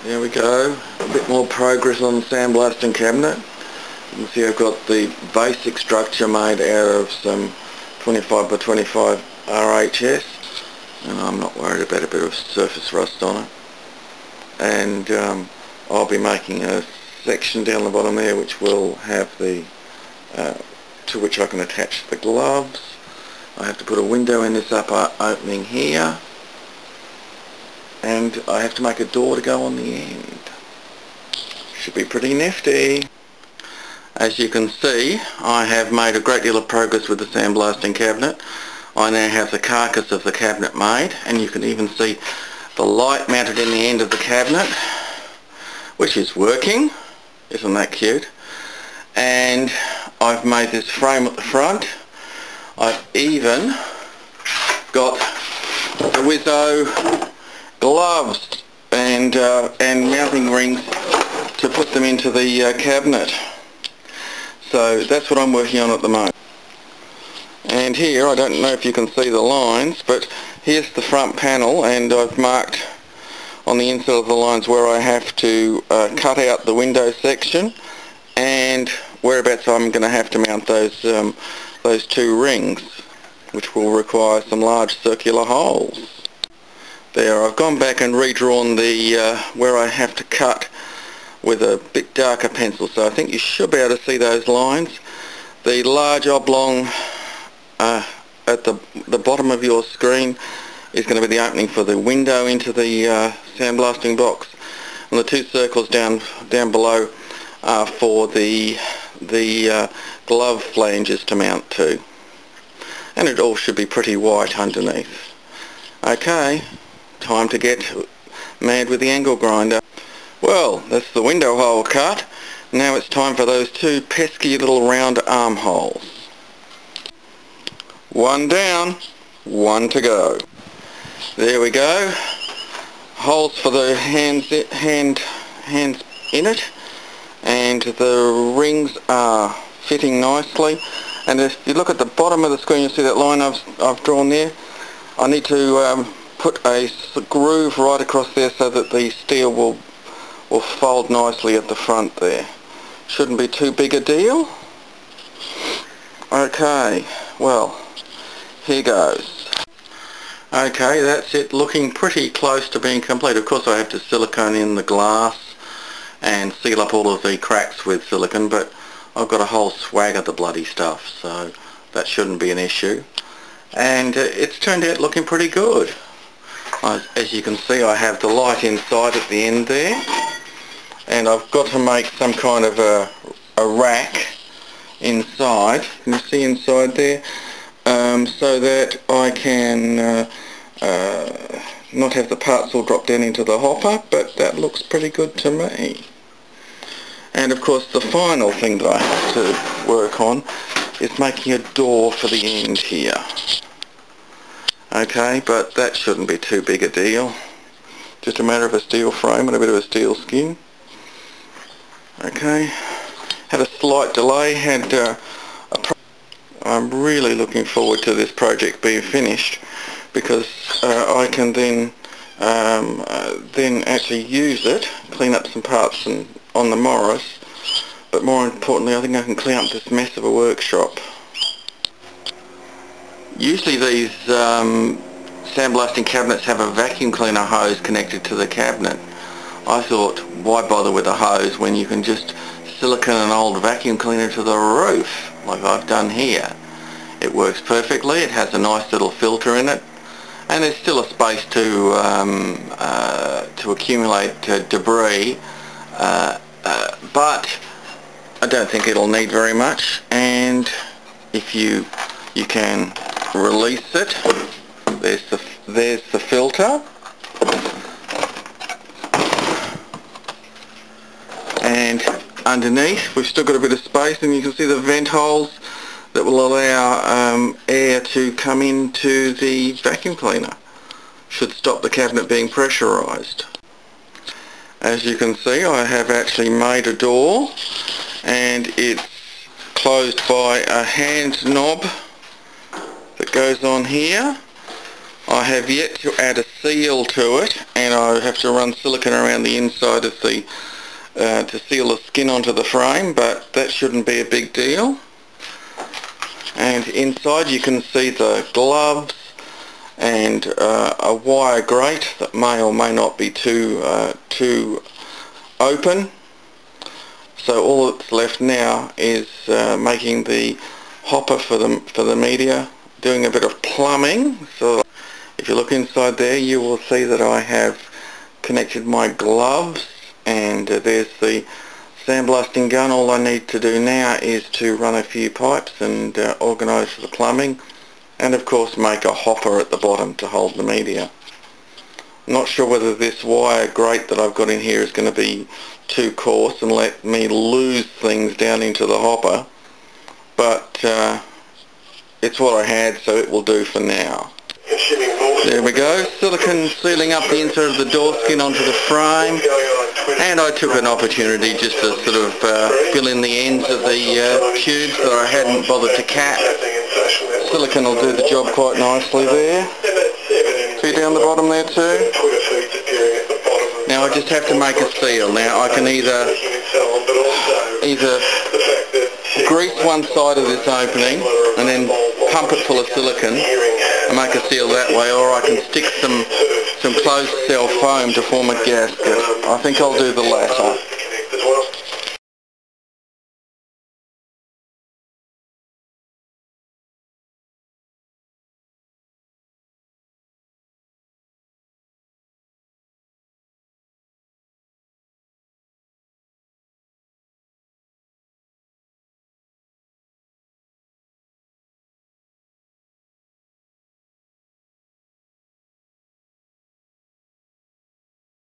There we go, a bit more progress on the sandblasting cabinet. You can see I've got the basic structure made out of some 25 by 25 RHS, and I'm not worried about a bit of surface rust on it. And I'll be making a section down the bottom there which will have the to which I can attach the gloves. I have to put a window in this upper opening here, and I have to make a door to go on the end. Should be pretty nifty. As you can see, I have made a great deal of progress with the sandblasting cabinet. I now have the carcass of the cabinet made, and you can even see the light mounted in the end of the cabinet, which is working. Isn't that cute? And I've made this frame at the front. I've even got the Wizzo gloves and mounting rings to put them into the cabinet. So that's what I'm working on at the moment. And here, I don't know if you can see the lines, but here's the front panel, and I've marked on the inside of the lines where I have to cut out the window section and whereabouts I'm going to have to mount those two rings, which will require some large circular holes. There, I've gone back and redrawn the where I have to cut with a bit darker pencil, so I think you should be able to see those lines. The large oblong at the bottom of your screen is going to be the opening for the window into the sandblasting box, and the two circles down below are for the glove flanges to mount to, and it all should be pretty white underneath. Okay, time to get mad with the angle grinder. Well, that's the window hole cut. Now it's time for those two pesky little round armholes. One down, one to go. There we go. Holes for the hands in it, and the rings are fitting nicely. And if you look at the bottom of the screen, you'll see that line I've drawn there. I need to put a groove right across there so that the steel will fold nicely at the front there. Shouldn't be too big a deal. Okay, well, here goes. Okay, that's it, looking pretty close to being complete. Of course I have to silicone in the glass and seal up all of the cracks with silicone, but I've got a whole swag of the bloody stuff, so that shouldn't be an issue. And it's turned out looking pretty good. As you can see, I have the light inside at the end there, and I've got to make some kind of a rack inside. Can you see inside there? So that I can not have the parts all drop down into the hopper, but that looks pretty good to me. And of course the final thing that I have to work on is making a door for the end here. Okay, but that shouldn't be too big a deal. Just a matter of a steel frame and a bit of a steel skin. Okay, had a slight delay, I'm really looking forward to this project being finished, because I can then actually use it, clean up some parts on the Morris, but more importantly I think I can clean up this mess of a workshop. Usually these sandblasting cabinets have a vacuum cleaner hose connected to the cabinet. I thought, why bother with a hose when you can just silicone an old vacuum cleaner to the roof, like I've done here. It works perfectly, it has a nice little filter in it, and there's still a space to accumulate debris, but I don't think it'll need very much. And if you can release it, there's the filter, and underneath we've still got a bit of space, and you can see the vent holes that will allow air to come into the vacuum cleaner. Should stop the cabinet being pressurized. As you can see, I have actually made a door, and it's closed by a hand knob that goes on here. I have yet to add a seal to it, and I have to run silicone around the inside of the to seal the skin onto the frame, but that shouldn't be a big deal. And inside you can see the gloves and a wire grate that may or may not be too open. So all that's left now is making the hopper for the media, doing a bit of plumbing. So if you look inside there, you will see that I have connected my gloves, and there's the sandblasting gun. All I need to do now is to run a few pipes and organise the plumbing, and of course make a hopper at the bottom to hold the media. I'm not sure whether this wire grate that I've got in here is going to be too coarse and let me lose things down into the hopper, but it's what I had, so it will do for now. There we go, silicone sealing up the inside of the door skin onto the frame, and I took an opportunity just to sort of fill in the ends of the tubes that I hadn't bothered to cap. Silicone will do the job quite nicely there. See down the bottom there too? Now I just have to make a seal. Now I can either grease one side of this opening and then pump it full of silicone and make a seal that way, or I can stick some closed cell foam to form a gasket. I think I'll do the latter.